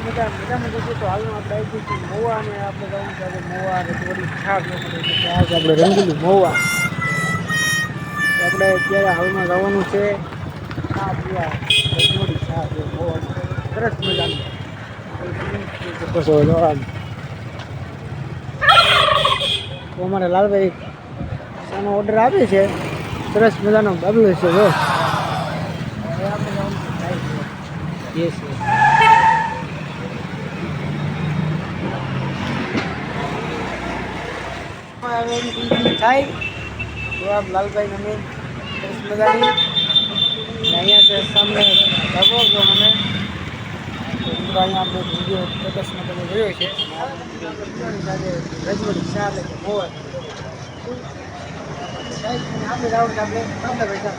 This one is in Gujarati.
મજામાં જશું તો હાલમાં આપણે આવી જઈશું મોવા અને આપણે જવાનું છે આજે મોવા રજવાડી છાપ આજે આપણે રંગીલું મોવા આપણે અત્યારે હાલમાં જવાનું છે ચા પીવા રજવાડી છાપ મોવા સરસ મજાનું જવાનું તો અમારે લાલભાઈ શાનો ઓર્ડર આપે છે સરસ મજાનો બાબલો છે જો હવે આપણે જવાનું છે થાય છે યસ થાય તો આપ લાલભાઈ ને મેં સરસ મજાની અહીંયા છે સામે ઢાબો જો મને અહીંયા આપણે વિડીયો પ્રદર્શનમાં તમે જોયો છે રજવડી ચા એટલે કે મોવા આપણે જવાનું આપણે પૈસા